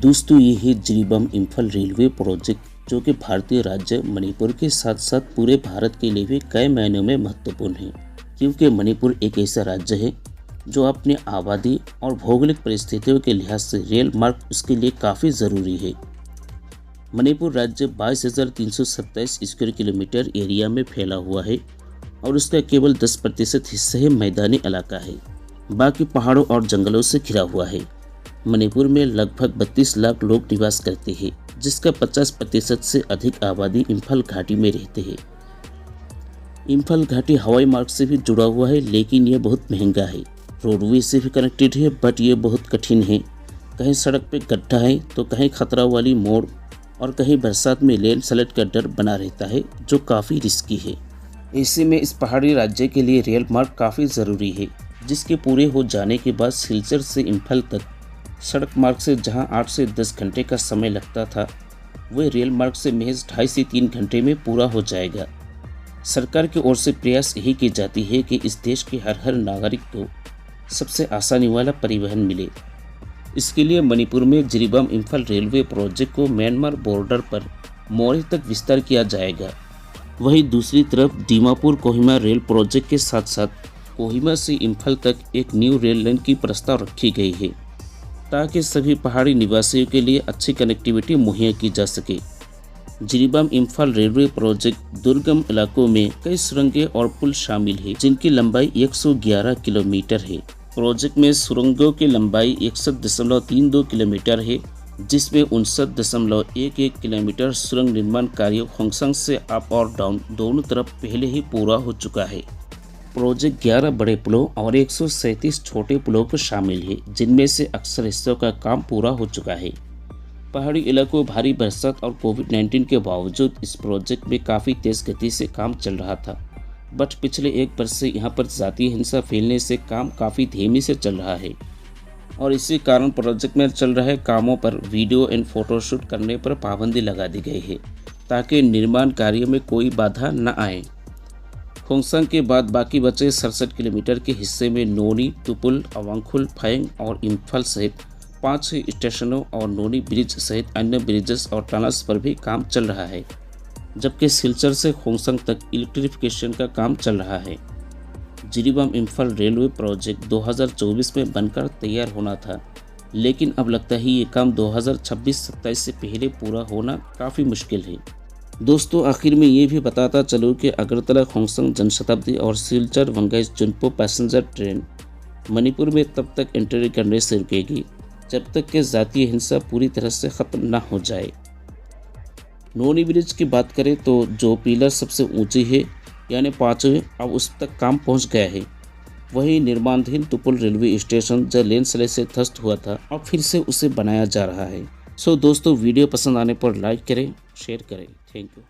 दोस्तों ये है जिरीबाम इम्फाल रेलवे प्रोजेक्ट जो कि भारतीय राज्य मणिपुर के साथ साथ पूरे भारत के लिए भी कई मायनों में महत्वपूर्ण है, क्योंकि मणिपुर एक ऐसा राज्य है जो अपनी आबादी और भौगोलिक परिस्थितियों के लिहाज से रेल मार्ग उसके लिए काफ़ी ज़रूरी है। मणिपुर राज्य 22,327 स्क्वायर किलोमीटर एरिया में फैला हुआ है और उसका केवल 10% हिस्सा ही मैदानी इलाका है, बाकी पहाड़ों और जंगलों से घिरा हुआ है। मणिपुर में लगभग 32 लाख लोग निवास करते हैं, जिसका 50% से अधिक आबादी इम्फाल घाटी में रहते हैं। इम्फाल घाटी हवाई मार्ग से भी जुड़ा हुआ है, लेकिन यह बहुत महंगा है। रोडवे से भी कनेक्टेड है, बट ये बहुत कठिन है। कहीं सड़क पे गड्ढा है तो कहीं खतरा वाली मोड़ और कहीं बरसात में लैंडस्लाइड का डर बना रहता है, जो काफ़ी रिस्की है। ऐसे में इस पहाड़ी राज्य के लिए रेल मार्ग काफ़ी ज़रूरी है, जिसके पूरे हो जाने के बाद सिलचर से इम्फाल तक सड़क मार्ग से जहां 8 से 10 घंटे का समय लगता था, वह रेल मार्ग से महज 2.5 से 3 घंटे में पूरा हो जाएगा। सरकार की ओर से प्रयास यही की जाती है कि इस देश के हर नागरिक को सबसे आसानी वाला परिवहन मिले। इसके लिए मणिपुर में जिरीबाम इम्फाल रेलवे प्रोजेक्ट को म्यांमार बॉर्डर पर मोरे तक विस्तार किया जाएगा। वहीं दूसरी तरफ दीमापुर कोहिमा रेल प्रोजेक्ट के साथ साथ कोहिमा से इम्फाल तक एक न्यू रेल लाइन की प्रस्ताव रखी गई है, ताकि सभी पहाड़ी निवासियों के लिए अच्छी कनेक्टिविटी मुहैया की जा सके। जिरीबाम इम्फाल रेलवे प्रोजेक्ट दुर्गम इलाकों में कई सुरंगें और पुल शामिल है, जिनकी लंबाई 111 किलोमीटर है। प्रोजेक्ट में सुरंगों की लंबाई 61.32 किलोमीटर है, जिसमें 59.11 किलोमीटर सुरंग निर्माण कार्य होंगसंग से अप और डाउन दोनों तरफ पहले ही पूरा हो चुका है। प्रोजेक्ट 11 बड़े पुलों और 137 छोटे पुलों को शामिल है, जिनमें से अक्सर हिस्सों का काम पूरा हो चुका है। पहाड़ी इलाकों, भारी बरसात और कोविड-19 के बावजूद इस प्रोजेक्ट में काफ़ी तेज़ गति से काम चल रहा था, बट पिछले 1 वर्ष से यहाँ पर जातीय हिंसा फैलने से काम काफ़ी धीमी से चल रहा है और इसी कारण प्रोजेक्ट में चल रहे कामों पर वीडियो एंड फोटोशूट करने पर पाबंदी लगा दी गई है, ताकि निर्माण कार्य में कोई बाधा न आए। होंगसंग के बाद बाकी बचे 67 किलोमीटर के हिस्से में नोनी, तुपुल, अवांगखुल, फायंग और इम्फाल सहित 5 स्टेशनों और नोनी ब्रिज सहित अन्य ब्रिजेस और टनल्स पर भी काम चल रहा है, जबकि सिलचर से होंगसंग तक इलेक्ट्रिफिकेशन का काम चल रहा है। जिरीबाम इम्फाल रेलवे प्रोजेक्ट 2024 में बनकर तैयार होना था, लेकिन अब लगता है ये काम 2026-27 से पहले पूरा होना काफ़ी मुश्किल है। दोस्तों, आखिर में ये भी बताता चलूँ कि अगरतला होंगसंग जनशताब्दी और सिलचर वंगाई जुनपो पैसेंजर ट्रेन मणिपुर में तब तक एंट्री करने से रुकेगी जब तक कि जातीय हिंसा पूरी तरह से ख़त्म ना हो जाए। नोनी ब्रिज की बात करें तो जो पिलर सबसे ऊंची है यानी 5वें, अब उस तक काम पहुंच गया है। वही निर्माणाधीन तुपुल रेलवे स्टेशन जो लैंडस्लाइड से ध्वस्त हुआ था, अब फिर से उसे बनाया जा रहा है। सो दोस्तों, वीडियो पसंद आने पर लाइक करें, शेयर करें। Thank you.